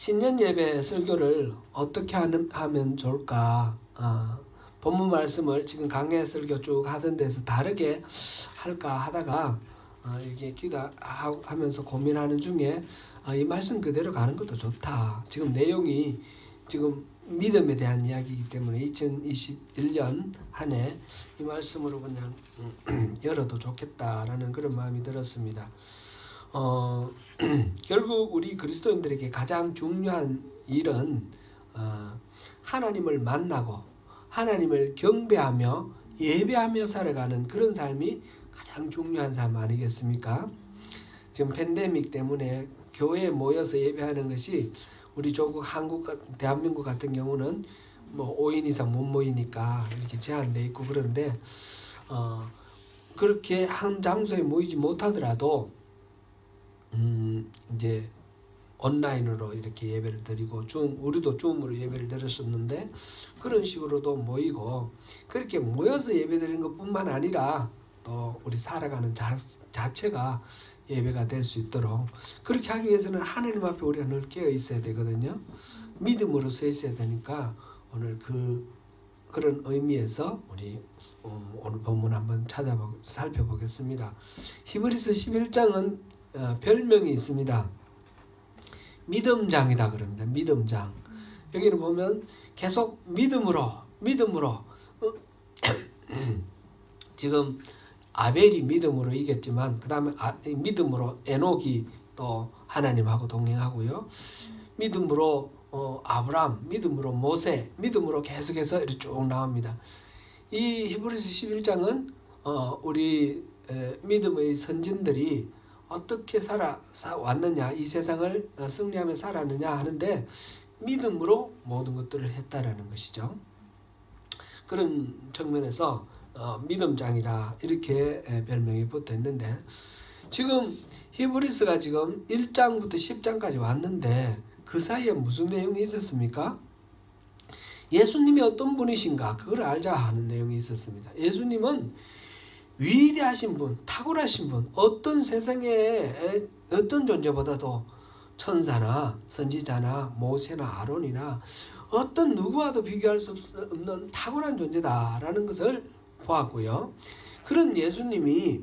신년 예배 설교를 어떻게 하면 좋을까? 본문 말씀을 지금 강해 설교 쭉 하던 데서 다르게 할까 하다가 이렇게 기도하면서 고민하는 중에 이 말씀 그대로 가는 것도 좋다. 지금 내용이 지금 믿음에 대한 이야기이기 때문에 2021년 한 해 이 말씀으로 그냥 열어도 좋겠다라는 그런 마음이 들었습니다. 결국 우리 그리스도인들에게 가장 중요한 일은 하나님을 만나고 하나님을 경배하며 예배하며 살아가는 그런 삶이 가장 중요한 삶 아니겠습니까? 지금 팬데믹 때문에 교회에 모여서 예배하는 것이 우리 조국 대한민국 같은 경우는 뭐 5인 이상 못 모이니까 이렇게 제한돼 있고 그런데 그렇게 한 장소에 모이지 못하더라도 이제 온라인으로 이렇게 예배를 드리고 우리도 줌으로 예배를 드렸었는데 그런 식으로도 모이고 그렇게 모여서 예배 드리는 것뿐만 아니라 또 우리 살아가는 자체가 예배가 될 수 있도록 그렇게 하기 위해서는 하나님 앞에 우리가 늘 깨어 있어야 되거든요. 믿음으로 서 있어야 되니까 오늘 그런 의미에서 우리 오늘 본문 한번 살펴보겠습니다. 히브리서 11장은 별명이 있습니다. 믿음장이다 그럽니다. 믿음장. 여기는 보면 계속 믿음으로 지금 아벨이 믿음으로 이겼지만 그 다음에 믿음으로 에녹이 또 하나님하고 동행하고요. 믿음으로 아브람, 믿음으로 모세, 믿음으로 계속해서 이렇게 쭉 나옵니다. 이 히브리서 11장은 우리 믿음의 선진들이 어떻게 살아왔느냐, 이 세상을 승리하며 살았느냐 하는데 믿음으로 모든 것들을 했다라는 것이죠. 그런 측면에서 믿음장이라 이렇게 별명이 붙어 있는데 지금 히브리서가 지금 1장부터 10장까지 왔는데 그 사이에 무슨 내용이 있었습니까? 예수님이 어떤 분이신가 그걸 알자 하는 내용이 있었습니다. 예수님은 위대하신 분, 탁월하신 분, 어떤 세상에 어떤 존재보다도 천사나 선지자나 모세나 아론이나 어떤 누구와도 비교할 수 없는 탁월한 존재다라는 것을 보았고요. 그런 예수님이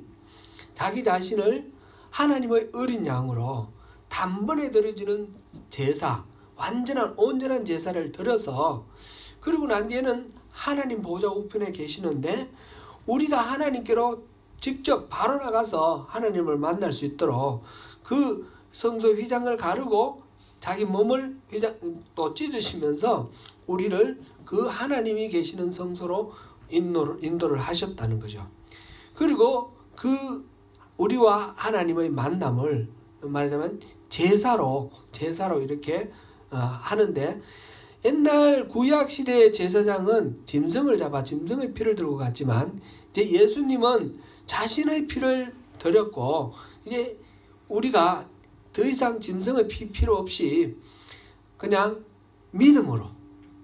자기 자신을 하나님의 어린 양으로 단번에 드려지는 제사, 온전한 제사를 드려서 그리고 난 뒤에는 하나님 보좌 우편에 계시는데 우리가 하나님께로 직접 바로 나가서 하나님을 만날 수 있도록 그 성소 휘장을 가르고 자기 몸을 또 찢으시면서 우리를 그 하나님이 계시는 성소로 인도를 하셨다는 거죠. 그리고 그 우리와 하나님의 만남을 말하자면 제사로 이렇게 하는데 옛날 구약 시대의 제사장은 짐승의 피를 들고 갔지만 이제 예수님은 자신의 피를 드렸고 이제 우리가 더 이상 짐승의 피 필요 없이 그냥 믿음으로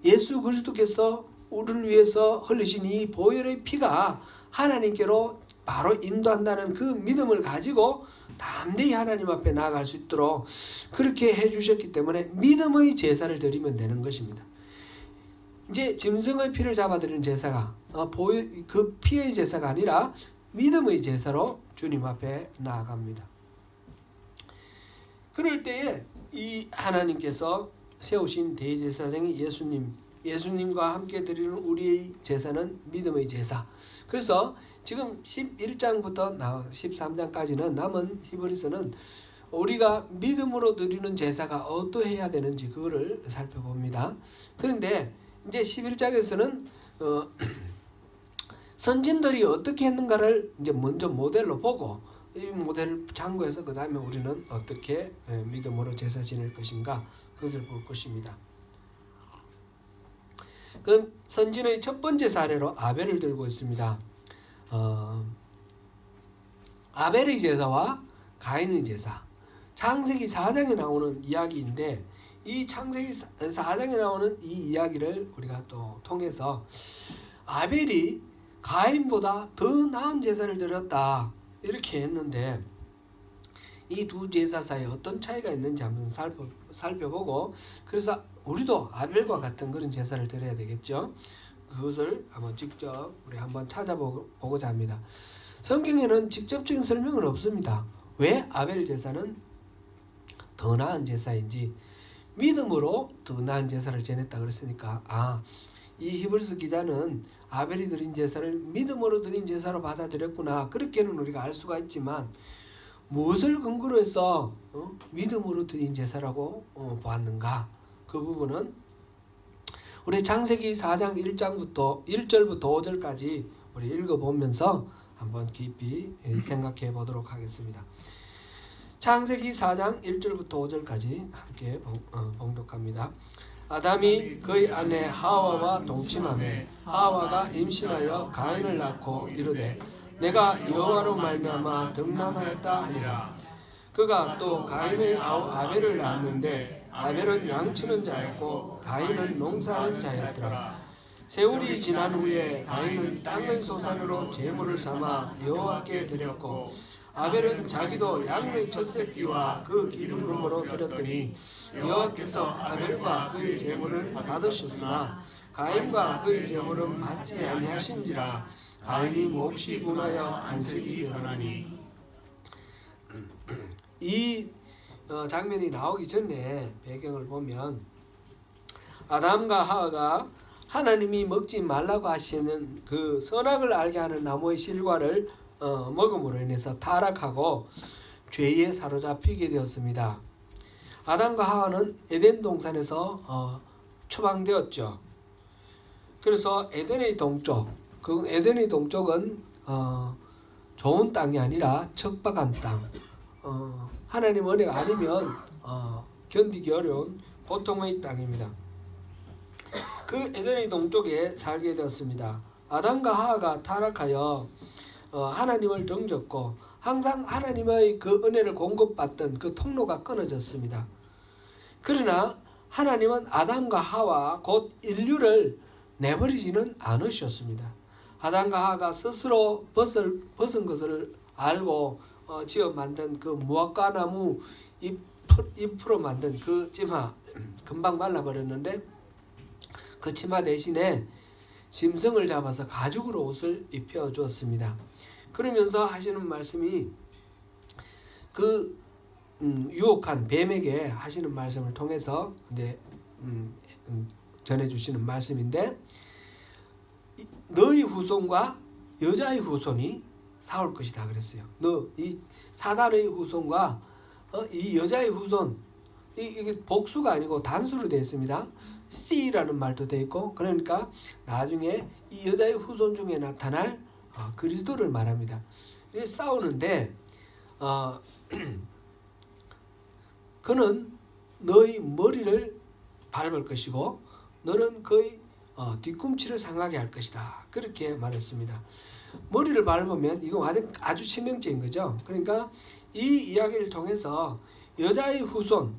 예수 그리스도께서 우리를 위해서 흘리신 이 보혈의 피가 하나님께로 바로 인도한다는 그 믿음을 가지고 담대히 하나님 앞에 나아갈 수 있도록 그렇게 해주셨기 때문에 믿음의 제사를 드리면 되는 것입니다. 이제 짐승의 피를 잡아드리는 제사가 그 피의 제사가 아니라 믿음의 제사로 주님 앞에 나아갑니다. 그럴 때에 이 하나님께서 세우신 대제사장이 예수님과 함께 드리는 우리의 제사는 믿음의 제사. 그래서 지금 11장부터 13장까지는 남은 히브리서는 우리가 믿음으로 드리는 제사가 어떠해야 되는지 그거를 살펴봅니다. 그런데 이제 11장에서는 선진들이 어떻게 했는가를 이제 먼저 모델로 보고 이 모델을 참고해서 그 다음에 우리는 어떻게 믿음으로 제사 지낼 것인가 그것을 볼 것입니다. 그 선진의 첫 번째 사례로 아벨을 들고 있습니다. 아벨의 제사와 가인의 제사. 창세기 4장에 나오는 이야기인데 이 창세기 4장에 나오는 이 이야기를 우리가 또 통해서 아벨이 가인보다 더 나은 제사를 드렸다 이렇게 했는데 이 두 제사 사이에 어떤 차이가 있는지 한번 살펴보고, 그래서 우리도 아벨과 같은 그런 제사를 드려야 되겠죠. 그것을 한번 직접 우리 한번 찾아보고자 합니다. 성경에는 직접적인 설명은 없습니다. 왜 아벨 제사는 더 나은 제사인지, 믿음으로 더 나은 제사를 지냈다 그랬으니까, 이 히브리서 기자는 아벨이 드린 제사를 믿음으로 드린 제사로 받아들였구나, 그렇게는 우리가 알 수가 있지만 무엇을 근거로 해서 믿음으로 드린 제사라고 보았는가, 그 부분은 우리 창세기 4장 1절부터 5절까지 우리 읽어보면서 한번 깊이 생각해 보도록 하겠습니다. 창세기 4장 1절부터 5절까지 함께 봉독합니다. 아담이 그의 아내 하와와 동침하매 하와가 임신하여 가인을 낳고 이르되 내가 여호와로 말미암아 득남하였다 하니라. 그가 또 가인의 아우 아벨을 낳았는데 아벨은 양치는 자였고 가인은 농사하는 자였더라. 세월이 지난 후에 가인은 땅의 소산으로 제물을 삼아 여호와께 드렸고 아벨은 자기도 양의 첫 새끼와 그 기름으로 드렸더니 여호와께서 아벨과 그의 제물을 받으셨으나 가인과 그의 제물은 받지 아니하신지라. 가인이 몹시 분하여 안색이 변하니. 이 장면이 나오기 전에 배경을 보면 아담과 하와가 하나님이 먹지 말라고 하시는 그 선악을 알게 하는 나무의 실과를 먹음으로 인해서 타락하고 죄에 사로잡히게 되었습니다. 아담과 하와는 에덴 동산에서 추방되었죠. 그래서 에덴의 동쪽, 그 에덴의 동쪽은 좋은 땅이 아니라 척박한 땅, 하나님 은혜가 아니면 견디기 어려운 고통의 땅입니다. 그 에덴의 동쪽에 살게 되었습니다. 아담과 하와가 타락하여 하나님을 등졌고 항상 하나님의 그 은혜를 공급받던 그 통로가 끊어졌습니다. 그러나 하나님은 아담과 하와 곧 인류를 내버리지는 않으셨습니다. 아담과 하와가 스스로 벗은 것을 알고 지어 만든 그 무화과나무 잎으로 만든 그 치마, 금방 말라버렸는데 그 치마 대신에 짐승을 잡아서 가죽으로 옷을 입혀 주었습니다. 그러면서 하시는 말씀이 그 유혹한 뱀에게 하시는 말씀을 통해서 이제 전해주시는 말씀인데, 너희 후손과 여자의 후손이 싸울 것이다 그랬어요. 이 사단의 후손과 이 여자의 후손, 이게 복수가 아니고 단수로 되어 있습니다. C라는 말도 되어 있고, 그러니까 나중에 이 여자의 후손 중에 나타날 그리스도를 말합니다. 이렇게 싸우는데 그는 너희 머리를 밟을 것이고 너는 그의 뒤꿈치를 상하게 할 것이다, 그렇게 말했습니다. 머리를 밟으면 이건 아주 치명적인 거죠. 그러니까 이 이야기를 통해서 여자의 후손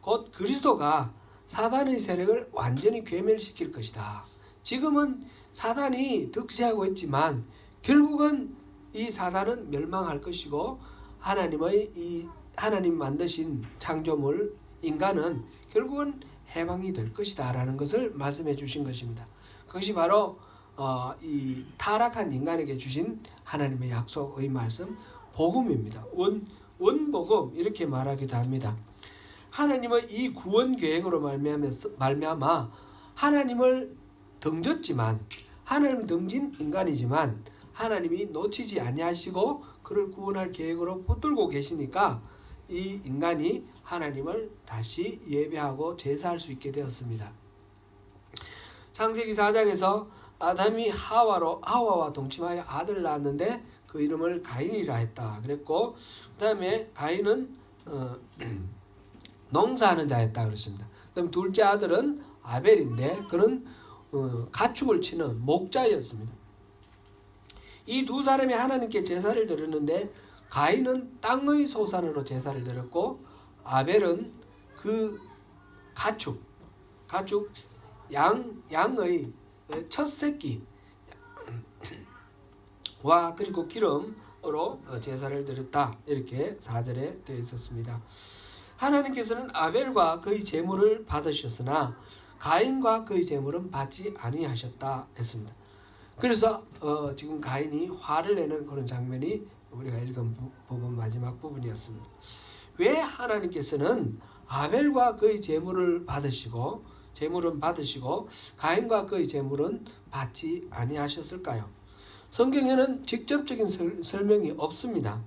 곧 그리스도가 사단의 세력을 완전히 괴멸시킬 것이다. 지금은 사단이 득세하고 있지만 결국은 이 사단은 멸망할 것이고 하나님 만드신 창조물 인간은 결국은 해방이 될 것이다 라는 것을 말씀해 주신 것입니다. 그것이 바로 이 타락한 인간에게 주신 하나님의 약속의 말씀, 복음입니다. 원복음 이렇게 말하기도 합니다. 하나님의 이 구원 계획으로 말미암아 하나님을 등졌지만, 하나님 등진 인간이지만 하나님이 놓치지 아니하시고 그를 구원할 계획으로 붙들고 계시니까 이 인간이 하나님을 다시 예배하고 제사할 수 있게 되었습니다. 창세기 4장에서 아담이 하와와 동침하여 아들을 낳았는데 그 이름을 가인이라 했다 그랬고, 그 다음에 가인은 농사하는 자였다 그랬습니다. 그 다음에 둘째 아들은 아벨인데 그는 가축을 치는 목자였습니다. 이 두 사람이 하나님께 제사를 드렸는데 가인은 땅의 소산으로 제사를 드렸고 아벨은 그 가축 양의 첫 새끼와 그리고 기름 제사를 드렸다. 이렇게 4절에 되어 있었습니다. 하나님께서는 아벨과 그의 제물을 받으셨으나 가인과 그의 제물은 받지 아니하셨다 했습니다. 그래서 지금 가인이 화를 내는 그런 장면이 우리가 읽은 부분 마지막 부분이었습니다. 왜 하나님께서는 아벨과 그의 제물은 받으시고 가인과 그의 제물은 받지 아니하셨을까요? 성경에는 직접적인 설명이 없습니다.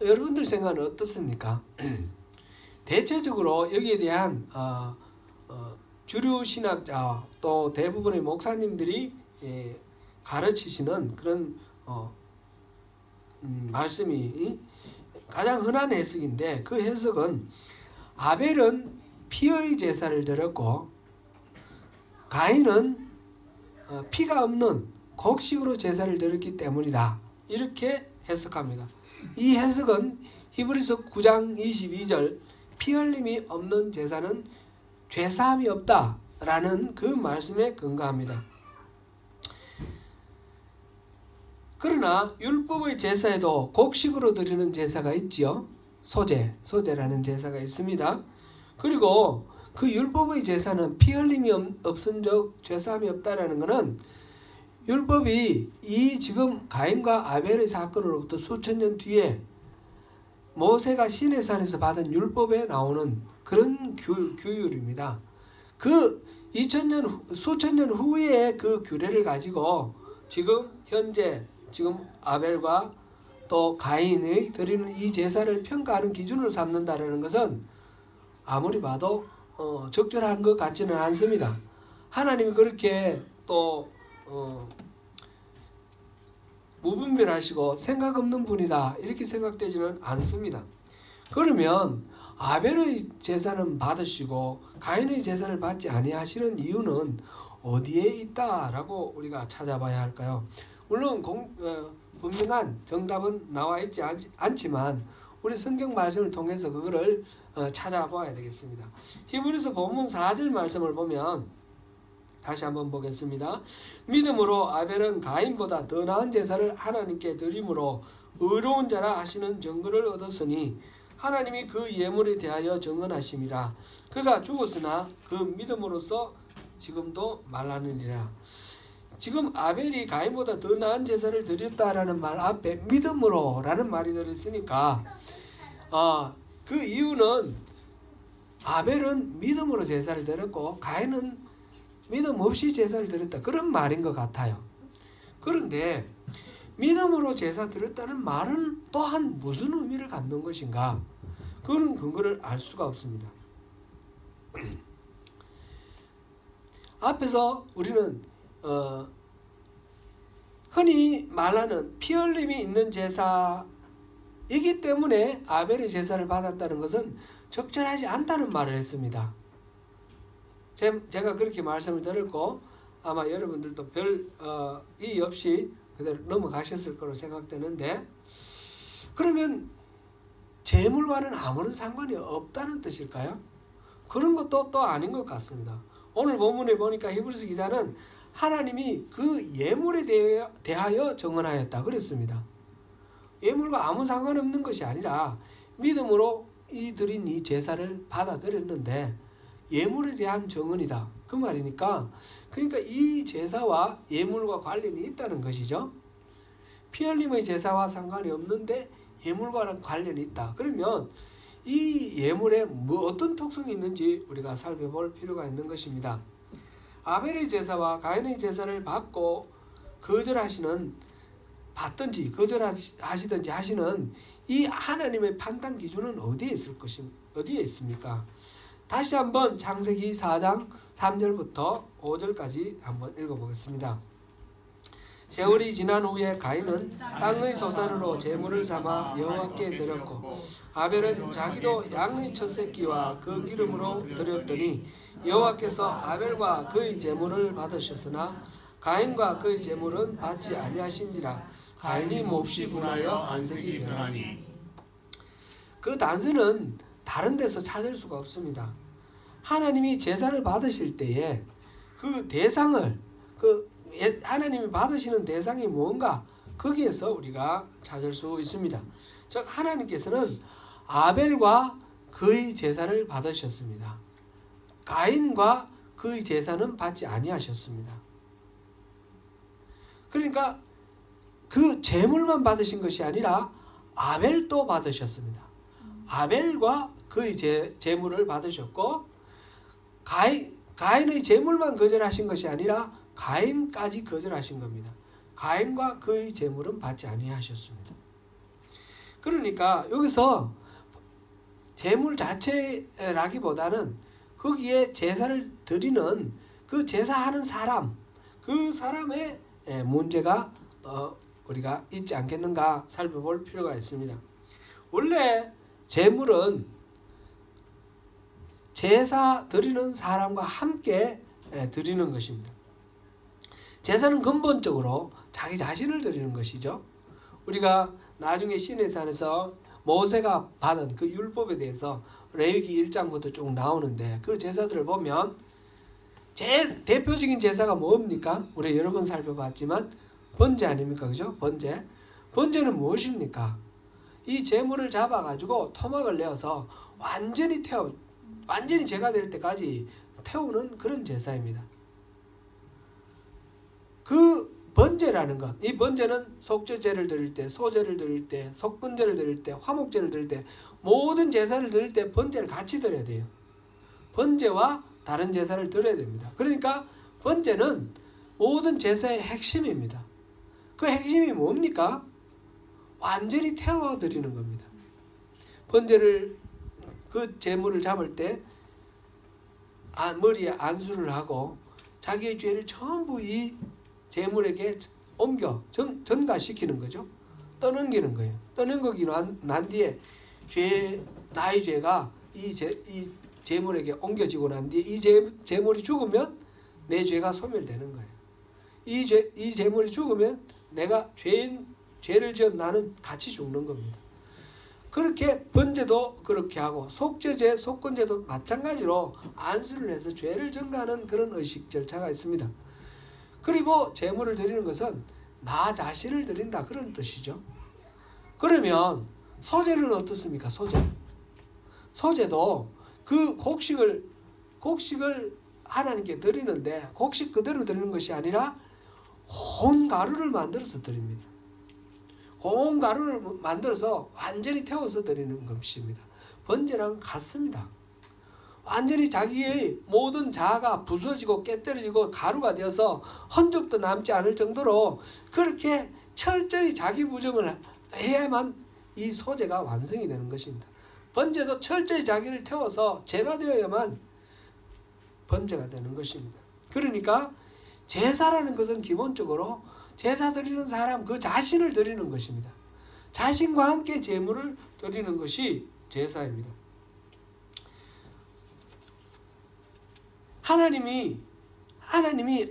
여러분들 생각은 어떻습니까? 대체적으로 여기에 대한 주류 신학자 또 대부분의 목사님들이 가르치시는 그런 말씀이 가장 흔한 해석인데, 그 해석은 아벨은 피의 제사를 드렸고 가인은 피가 없는 곡식으로 제사를 드렸기 때문이다. 이렇게 해석합니다. 이 해석은 히브리서 9장 22절 피 흘림이 없는 제사는 죄사함이 없다라는 그 말씀에 근거합니다. 그러나 율법의 제사에도 곡식으로 드리는 제사가 있지요. 소제라는 제사가 있습니다. 그리고 그 율법의 제사는 피 흘림이 없은 적 죄사함이 없다라는 것은 율법이 이 지금 가인과 아벨의 사건으로부터 수천 년 뒤에 모세가 시내산에서 받은 율법에 나오는 그런 규율입니다. 그 수천 년 후에 그 규례를 가지고 현재 아벨과 또 가인의 드리는 이 제사를 평가하는 기준으로 삼는다는 것은 아무리 봐도 적절한 것 같지는 않습니다. 하나님이 그렇게 또 무분별하시고 생각 없는 분이다 이렇게 생각되지는 않습니다. 그러면 아벨의 제사는 받으시고 가인의 제사를 받지 아니하시는 이유는 어디에 있다라고 우리가 찾아봐야 할까요? 물론 분명한 정답은 나와 있지 않지만 우리 성경 말씀을 통해서 그거를 찾아봐야 되겠습니다. 히브리서 본문 4절 말씀을 보면 다시 한번 보겠습니다. 믿음으로 아벨은 가인보다 더 나은 제사를 하나님께 드림으로 의로운 자라 하시는 증거를 얻었으니 하나님이 그 예물에 대하여 정언하심이라. 그가 죽었으나 그 믿음으로써 지금도 말하느니라. 지금 아벨이 가인보다 더 나은 제사를 드렸다라는 말 앞에 믿음으로라는 말이 들어있으니까 그 이유는 아벨은 믿음으로 제사를 드렸고 가인은 믿음 없이 제사를 드렸다, 그런 말인 것 같아요. 그런데 믿음으로 제사 드렸다는 말은 또한 무슨 의미를 갖는 것인가? 그런 근거를 알 수가 없습니다. 앞에서 우리는 흔히 말하는 피 흘림이 있는 제사이기 때문에 아벨의 제사를 받았다는 것은 적절하지 않다는 말을 했습니다. 제가 그렇게 말씀을 드렸고 아마 여러분들도 별 이의 없이 그대로 넘어가셨을 거로 생각되는데, 그러면 제물과는 아무런 상관이 없다는 뜻일까요? 그런 것도 또 아닌 것 같습니다. 오늘 본문에 보니까 히브리서 기자는 하나님이 그 예물에 대하여 정언하였다 그랬습니다. 예물과 아무 상관없는 것이 아니라 믿음으로 드린 이 제사를 받아들였는데 예물에 대한 정언이다 그 말이니까, 그러니까 이 제사와 예물과 관련이 있다는 것이죠. 피 흘림의 제사와 상관이 없는데 예물과는 관련이 있다. 그러면 이 예물에 어떤 특성이 있는지 우리가 살펴볼 필요가 있는 것입니다. 아벨의 제사와 가인의 제사를 받고 받든지 거절하시든지 하시는 이 하나님의 판단 기준은 어디에 있습니까? 다시 한번 창세기 4장 3절부터 5절까지 한번 읽어보겠습니다. 세월이 지난 후에 가인은 땅의 소산으로 제물을 삼아 여호와께 드렸고 아벨은 자기도 양의 첫 새끼와 그 기름으로 드렸더니 여호와께서 아벨과 그의 제물을 받으셨으나 가인과 그의 제물은 받지 아니하신지라. 가인이 몹시 분하여 안색이 변하니. 그 단서는 다른 데서 찾을 수가 없습니다. 하나님이 제사를 받으실 때에 그 대상을 하나님이 받으시는 대상이 뭔가 거기에서 우리가 찾을 수 있습니다. 즉 하나님께서는 아벨과 그의 제사를 받으셨습니다. 가인과 그의 제사는 받지 아니하셨습니다. 그러니까 그 제물만 받으신 것이 아니라 아벨도 받으셨습니다. 아벨과 그의 제물을 받으셨고 가인의 제물만 거절하신 것이 아니라 가인까지 거절하신 겁니다. 가인과 그의 제물은 받지 아니하셨습니다. 그러니까 여기서 제물 자체라기보다는 거기에 제사를 드리는 그 제사하는 사람, 그 사람의 문제가 우리가 있지 않겠는가 살펴볼 필요가 있습니다. 원래 제물은 제사 드리는 사람과 함께 드리는 것입니다. 제사는 근본적으로 자기 자신을 드리는 것이죠. 우리가 나중에 시내산에서 모세가 받은 그 율법에 대해서 레위기 1장부터 쭉 나오는데 그 제사들을 보면 제일 대표적인 제사가 뭡니까? 우리 여러 번 살펴봤지만 번제 아닙니까? 그죠? 번제. 번제는 무엇입니까? 이 제물을 잡아가지고 토막을 내어서 완전히 제가 될 때까지 태우는 그런 제사입니다. 그 번제라는 것, 이 번제는 속죄제를 드릴 때, 소제를 드릴 때, 속건제를 드릴 때, 화목제를 드릴 때, 모든 제사를 드릴 때 번제를 같이 드려야 돼요. 번제와 다른 제사를 드려야 됩니다. 그러니까 번제는 모든 제사의 핵심입니다. 그 핵심이 뭡니까? 완전히 태워드리는 겁니다. 번제를 그 제물을 잡을 때 머리에 안수를 하고 자기의 죄를 전부 이 제물에게 옮겨 전가시키는 거죠. 떠넘기는 거예요. 떠넘기고 난 뒤에 나의 죄가 이 제물에게 옮겨지고 난 뒤에 이 제물이 죽으면 내 죄가 소멸되는 거예요. 이 제물이 죽으면 내가 죄를 지은 나는 같이 죽는 겁니다. 그렇게 번제도 그렇게 하고 속죄제, 속건제도 마찬가지로 안수를 해서 죄를 전가하는 그런 의식 절차가 있습니다. 그리고 제물을 드리는 것은 나 자신을 드린다 그런 뜻이죠. 그러면 소제는 어떻습니까? 소제도 그 곡식을 하나님께 드리는데 곡식 그대로 드리는 것이 아니라 고운 가루를 만들어서 드립니다. 고운 가루를 만들어서 완전히 태워서 드리는 것입니다. 번제랑 같습니다. 완전히 자기의 모든 자아가 부서지고 깨뜨려지고 가루가 되어서 흔적도 남지 않을 정도로 그렇게 철저히 자기 부정을 해야만 이 소제가 완성이 되는 것입니다. 번제도 철저히 자기를 태워서 제가 되어야만 번제가 되는 것입니다. 그러니까 제사라는 것은 기본적으로 제사 드리는 사람 그 자신을 드리는 것입니다. 자신과 함께 제물을 드리는 것이 제사입니다. 하나님이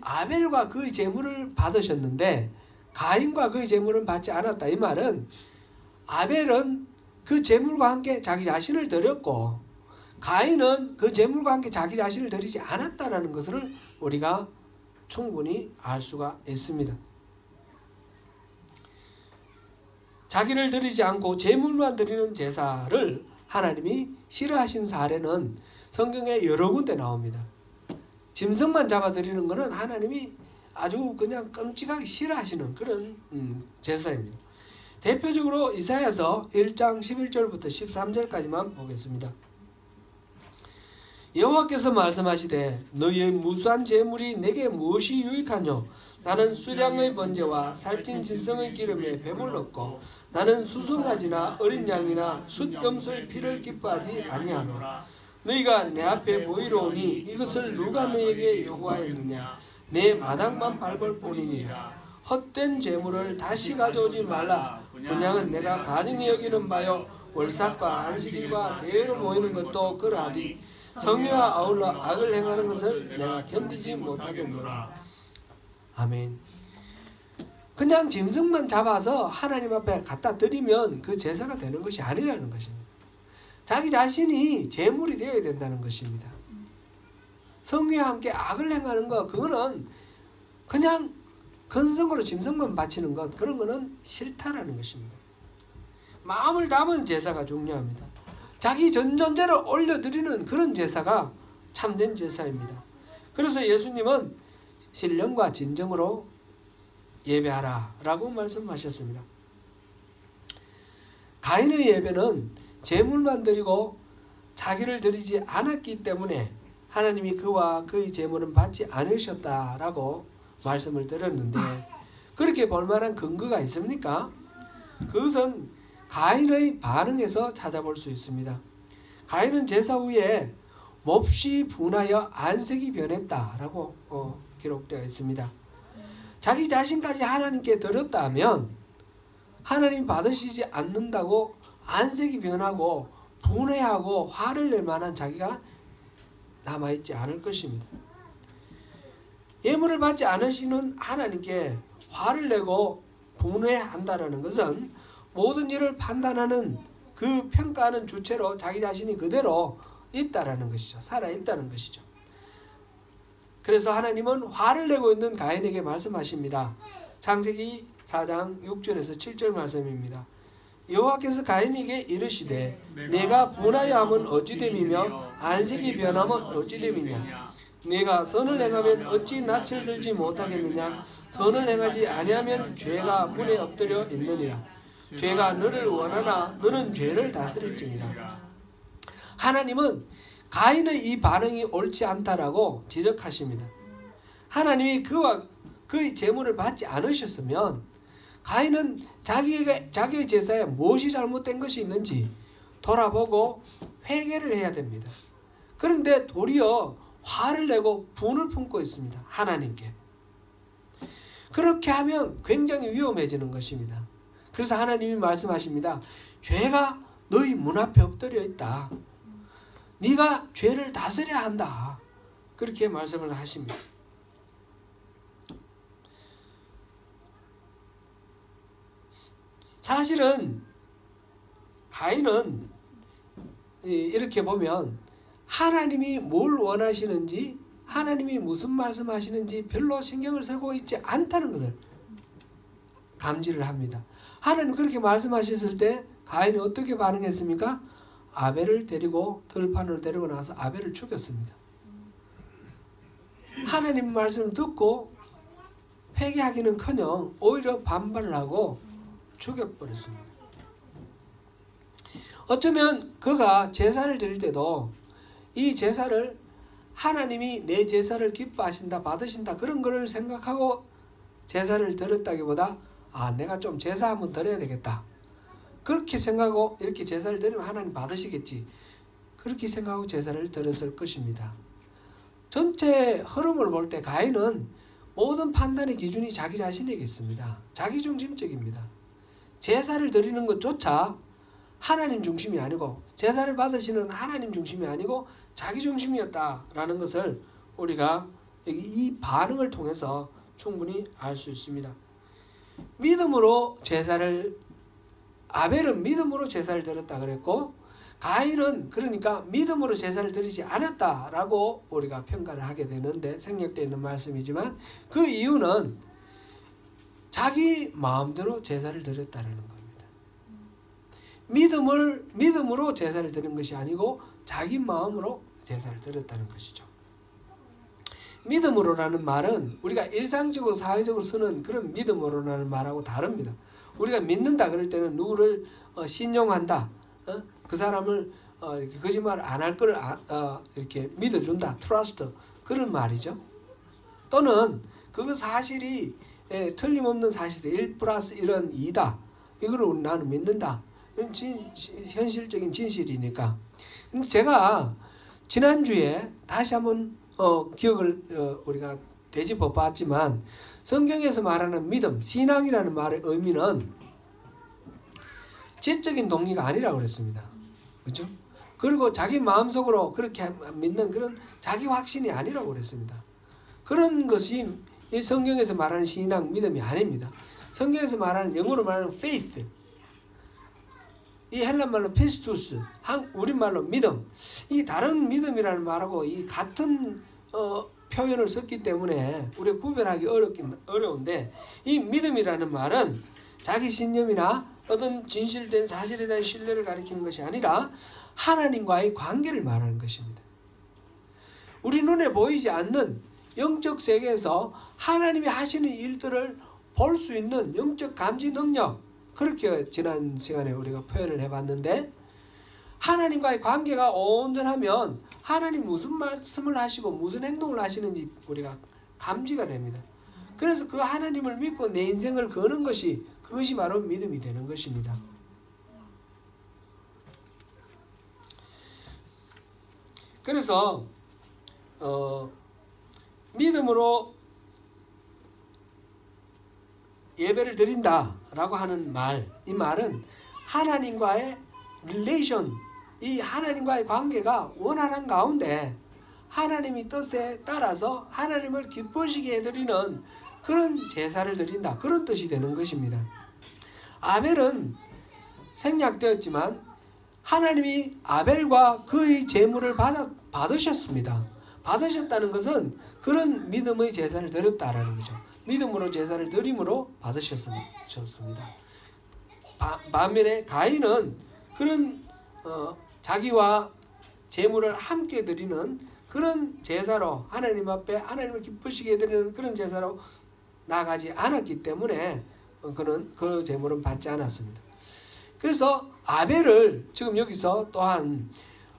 아벨과 그의 제물을 받으셨는데 가인과 그의 제물은 받지 않았다. 이 말은 아벨은 그 제물과 함께 자기 자신을 드렸고 가인은 그 제물과 함께 자기 자신을 드리지 않았다라는 것을 우리가 충분히 알 수가 있습니다. 자기를 드리지 않고 제물만 드리는 제사를 하나님이 싫어하신 사례는 성경에 여러 군데 나옵니다. 짐승만 잡아 드리는 것은 하나님이 아주 그냥 끔찍하게 싫어하시는 그런 제사입니다. 대표적으로 이사야서 1장 11절부터 13절까지만 보겠습니다. 여호와께서 말씀하시되 너희의 무수한 제물이 내게 무엇이 유익하뇨? 나는 수량의 번제와 살찐 짐승의 기름에 배불렀고 나는 수송아지나 어린 양이나 숫염소의 피를 기뻐하지 아니하노라. 너희가 내 앞에 보이러 오니 이것을 누가 너희에게 요구하였느냐? 내 마당만 밟을 뿐이니라. 헛된 제물을 다시 가져오지 말라. 분양은 내가 가증히 여기는 바요 월삭과 안식일과 대회로 모이는 것도 그러하디 정의와 아울러 악을 행하는 것을 내가 견디지 못하겠노라. 아멘. 그냥 짐승만 잡아서 하나님 앞에 갖다 드리면 그 제사가 되는 것이 아니라는 것입니다. 자기 자신이 제물이 되어야 된다는 것입니다. 성의와 함께 악을 행하는 것, 그거는 그냥 근성으로 짐승만 바치는 것, 그런 거는 싫다라는 것입니다. 마음을 담은 제사가 중요합니다. 자기 전점제를 올려드리는 그런 제사가 참된 제사입니다. 그래서 예수님은 신령과 진정으로 예배하라 라고 말씀하셨습니다. 가인의 예배는 제물만 드리고 자기를 드리지 않았기 때문에 하나님이 그와 그의 제물은 받지 않으셨다라고 말씀을 드렸는데, 그렇게 볼만한 근거가 있습니까? 그것은 가인의 반응에서 찾아볼 수 있습니다. 가인은 제사 후에 몹시 분하여 안색이 변했다라고 기록되어 있습니다. 자기 자신까지 하나님께 드렸다면 하나님 받으시지 않는다고 안색이 변하고 분해하고 화를 낼 만한 자기가 남아있지 않을 것입니다. 예물을 받지 않으시는 하나님께 화를 내고 분해한다는 것은 모든 일을 판단하는 그 평가하는 주체로 자기 자신이 그대로 있다라는 것이죠. 살아있다는 것이죠. 그래서 하나님은 화를 내고 있는 가인에게 말씀하십니다. 창세기 4장 6절에서 7절 말씀입니다. 여호와께서 가인에게 이르시되 내가 분하여 함은 어찌 됨이며 안색이 변하면 어찌 됨이냐. 네가 선을 행하면 어찌 낯을 들지 못하겠느냐. 선을 행하지 아니하면 죄가 문에 엎드려 있느니라. 죄가 너를 원하나 너는 죄를 다스릴지니라. 하나님은 가인의 이 반응이 옳지 않다라고 지적하십니다. 하나님이 그와 그의 제물을 받지 않으셨으면 가인은 자기의 제사에 무엇이 잘못된 것이 있는지 돌아보고 회개를 해야 됩니다. 그런데 도리어 화를 내고 분을 품고 있습니다. 하나님께. 그렇게 하면 굉장히 위험해지는 것입니다. 그래서 하나님이 말씀하십니다. 죄가 너희 문 앞에 엎드려 있다. 네가 죄를 다스려야 한다. 그렇게 말씀을 하십니다. 사실은 가인은 이렇게 보면 하나님이 뭘 원하시는지, 하나님이 무슨 말씀하시는지 별로 신경을 쓰고 있지 않다는 것을 감지를 합니다. 하나님 그렇게 말씀하셨을 때 가인이 어떻게 반응했습니까? 아벨을 데리고 들판으로 데리고 나서 아벨을 죽였습니다. 하나님 말씀을 듣고 회개하기는커녕 오히려 반발을 하고 죽여버렸습니다. 어쩌면 그가 제사를 드릴 때도 이 제사를 하나님이 내 제사를 기뻐하신다, 받으신다, 그런 거를 생각하고 제사를 드렸다기보다 내가 좀 제사 한번 드려야 되겠다, 그렇게 생각하고 이렇게 제사를 드리면 하나님 받으시겠지, 그렇게 생각하고 제사를 드렸을 것입니다. 전체 흐름을 볼 때 가인은 모든 판단의 기준이 자기 자신에게 있습니다. 자기중심적입니다. 제사를 드리는 것조차 하나님 중심이 아니고, 제사를 받으시는 하나님 중심이 아니고 자기 중심이었다라는 것을 우리가 이 반응을 통해서 충분히 알 수 있습니다. 믿음으로 아벨은 믿음으로 제사를 드렸다 그랬고, 가인은 그러니까 믿음으로 제사를 드리지 않았다라고 우리가 평가를 하게 되는데, 생략되어 있는 말씀이지만 그 이유는 자기 마음대로 제사를 드렸다는 겁니다. 믿음으로 제사를 드린 것이 아니고 자기 마음으로 제사를 드렸다는 것이죠. 믿음으로라는 말은 우리가 일상적으로 사회적으로 쓰는 그런 믿음으로라는 말하고 다릅니다. 우리가 믿는다 그럴 때는 누구를 신용한다, 그 사람을 이렇게 거짓말 안 할 걸 이렇게 믿어준다, 트러스트, 그런 말이죠. 또는 그거 사실이 틀림없는 사실이 1 플러스 1은 2다, 이거를 나는 믿는다, 현실적인 진실이니까. 근데 제가 지난주에 다시 한번 기억을 우리가 되짚어 봤지만, 성경에서 말하는 믿음, 신앙이라는 말의 의미는 지적인 동기가 아니라고 그랬습니다. 그렇죠? 그리고 자기 마음속으로 그렇게 믿는 그런 자기 확신이 아니라고 그랬습니다. 그런 것이 이 성경에서 말하는 신앙, 믿음이 아닙니다. 성경에서 말하는, 영어로 말하는 faith, 이 헬란말로 피스투스, 우리말로 믿음, 이 다른 믿음이라는 말하고 이 같은 표현을 썼기 때문에 우리가 구별하기 어려운데, 이 믿음이라는 말은 자기 신념이나 어떤 진실된 사실에 대한 신뢰를 가리키는 것이 아니라 하나님과의 관계를 말하는 것입니다. 우리 눈에 보이지 않는 영적 세계에서 하나님이 하시는 일들을 볼 수 있는 영적 감지 능력, 그렇게 지난 시간에 우리가 표현을 해봤는데, 하나님과의 관계가 온전하면 하나님 무슨 말씀을 하시고 무슨 행동을 하시는지 우리가 감지가 됩니다. 그래서 그 하나님을 믿고 내 인생을 거는 것이, 그것이 바로 믿음이 되는 것입니다. 그래서 믿음으로 예배를 드린다라고 하는 말, 이 말은 하나님과의 릴레이션, 이 하나님과의 관계가 원활한 가운데 하나님의 뜻에 따라서 하나님을 기쁘시게 해드리는 그런 제사를 드린다, 그런 뜻이 되는 것입니다. 아벨은 생략되었지만 하나님이 아벨과 그의 제물을 받으셨습니다. 받으셨다는 것은 그런 믿음의 제사를 드렸다라는 거죠. 믿음으로 제사를 드림으로 받으셨습니다. 반면에 가인은 그런 자기와 제물을 함께 드리는 그런 제사로, 하나님 앞에 하나님을 기쁘시게 해드리는 그런 제사로 나가지 않았기 때문에 그는 그 제물은 받지 않았습니다. 그래서 아벨을 지금 여기서 또한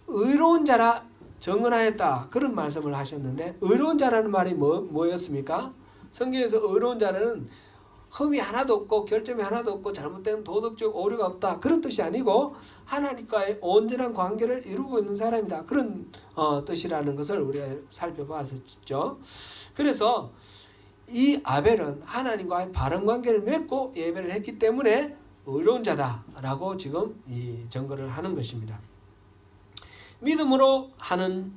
의로운 자라 정언하였다, 그런 말씀을 하셨는데, 의로운 자라는 말이 뭐였습니까? 성경에서 의로운 자는 흠이 하나도 없고 결점이 하나도 없고 잘못된 도덕적 오류가 없다, 그런 뜻이 아니고 하나님과의 온전한 관계를 이루고 있는 사람이다, 그런 뜻이라는 것을 우리가 살펴봤었죠. 그래서 이 아벨은 하나님과의 바른 관계를 맺고 예배를 했기 때문에 의로운 자다라고 지금 이 증거를 하는 것입니다. 믿음으로 하는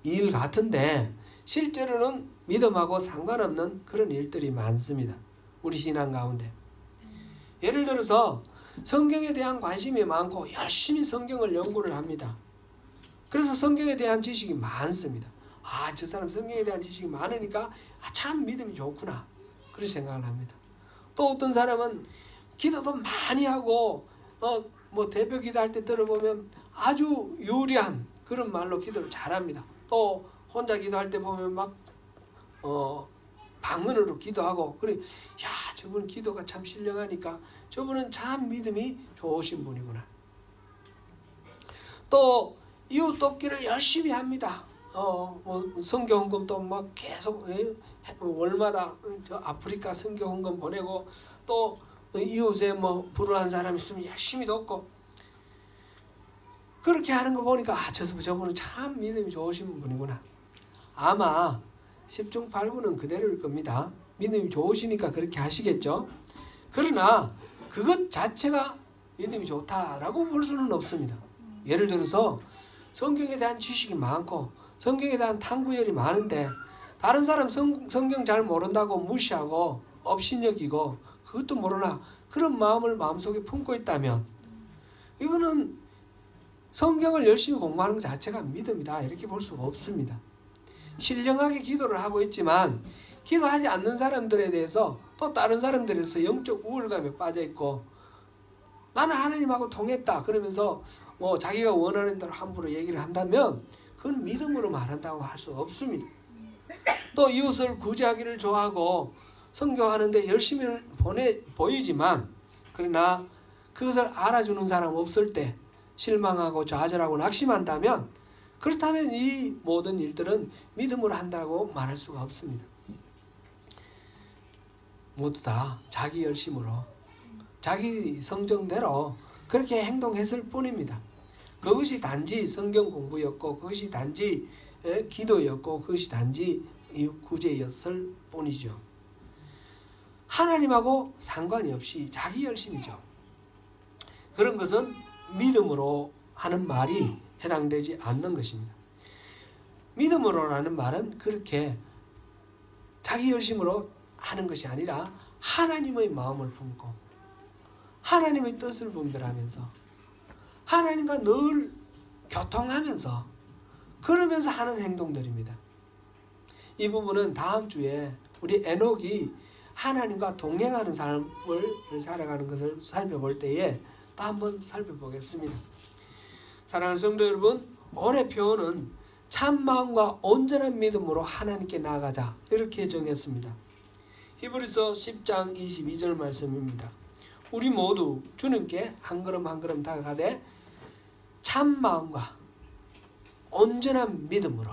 일 같은데 실제로는 믿음하고 상관없는 그런 일들이 많습니다. 우리 신앙 가운데. 예를 들어서 성경에 대한 관심이 많고 열심히 성경을 연구를 합니다. 그래서 성경에 대한 지식이 많습니다. 아, 저 사람 성경에 대한 지식이 많으니까 참 믿음이 좋구나, 그런 생각을 합니다. 또 어떤 사람은 기도도 많이 하고 뭐 대표 기도할 때 들어보면 아주 유리한 그런 말로 기도를 잘합니다. 또 혼자 기도할 때 보면 막 방언으로 기도하고, 그래, 야, 저분 기도가 참 신령하니까 저분은 참 믿음이 좋으신 분이구나. 또 이웃 돕기를 열심히 합니다. 뭐 선교 헌금도 막 계속 월마다 저 아프리카 선교 헌금 보내고, 또 이웃에 뭐 불우한 사람 있으면 열심히 돕고, 그렇게 하는 거 보니까 저분은 참 믿음이 좋으신 분이구나. 아마 10중 8구는 그대로일 겁니다. 믿음이 좋으시니까 그렇게 하시겠죠. 그러나 그것 자체가 믿음이 좋다라고 볼 수는 없습니다. 예를 들어서 성경에 대한 지식이 많고 성경에 대한 탐구열이 많은데 다른 사람 성경 잘 모른다고 무시하고 업신여기고 그것도 모르나 그런 마음을 마음속에 품고 있다면, 이거는 성경을 열심히 공부하는 것 자체가 믿음이다, 이렇게 볼 수가 없습니다. 신령하게 기도를 하고 있지만 기도하지 않는 사람들에 대해서, 또 다른 사람들에 대해서 영적 우울감에 빠져 있고, 나는 하나님하고 통했다 그러면서 뭐 자기가 원하는 대로 함부로 얘기를 한다면 그건 믿음으로 말한다고 할 수 없습니다. 또 이웃을 구제하기를 좋아하고 선교하는데 열심히 보이지만, 그러나 그것을 알아주는 사람 없을 때 실망하고 좌절하고 낙심한다면, 그렇다면 이 모든 일들은 믿음으로 한다고 말할 수가 없습니다. 모두 다 자기 열심으로 자기 성정대로 그렇게 행동했을 뿐입니다. 그것이 단지 성경 공부였고, 그것이 단지 기도였고, 그것이 단지 구제였을 뿐이죠. 하나님하고 상관이 없이 자기 열심이죠. 그런 것은 믿음으로 하는 말이 해당되지 않는 것입니다. 믿음으로라는 말은 그렇게 자기 열심으로 하는 것이 아니라 하나님의 마음을 품고 하나님의 뜻을 분별하면서 하나님과 늘 교통하면서 그러면서 하는 행동들입니다. 이 부분은 다음 주에 우리 에녹이 하나님과 동행하는 삶을 살아가는 것을 살펴볼 때에 또 한번 살펴보겠습니다. 사랑하는 성도 여러분, 오늘 표현은 참 마음과 온전한 믿음으로 하나님께 나아가자 이렇게 정했습니다. 히브리서 10장 22절 말씀입니다. 우리 모두 주님께 한 걸음 한 걸음 다가가되 참 마음과 온전한 믿음으로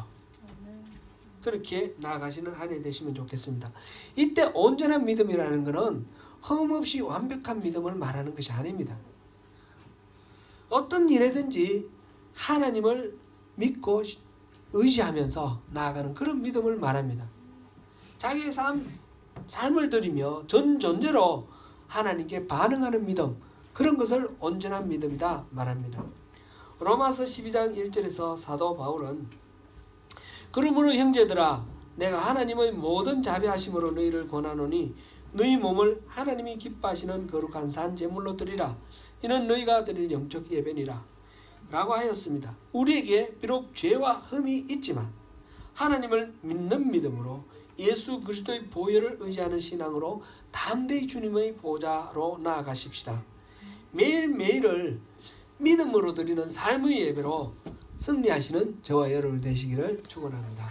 그렇게 나아가시는 한 해 되시면 좋겠습니다. 이때 온전한 믿음이라는 것은 흠없이 완벽한 믿음을 말하는 것이 아닙니다. 어떤 일에든지 하나님을 믿고 의지하면서 나아가는 그런 믿음을 말합니다. 자기의 삶을 들이며 전 존재로 하나님께 반응하는 믿음, 그런 것을 온전한 믿음이다 말합니다. 로마서 12장 1절에서 사도 바울은 그러므로 형제들아 내가 하나님의 모든 자비하심으로 너희를 권하노니 너희 몸을 하나님이 기뻐하시는 거룩한 산 제물로 드리라. 이는 너희가 드릴 영적 예배니라 라고 하였습니다. 우리에게 비록 죄와 흠이 있지만 하나님을 믿는 믿음으로 예수 그리스도의 보혈을 의지하는 신앙으로 담대히 주님의 보좌로 나아가십시다. 매일매일을 믿음으로 드리는 삶의 예배로 승리하시는 저와 여러분 되시기를 축원합니다.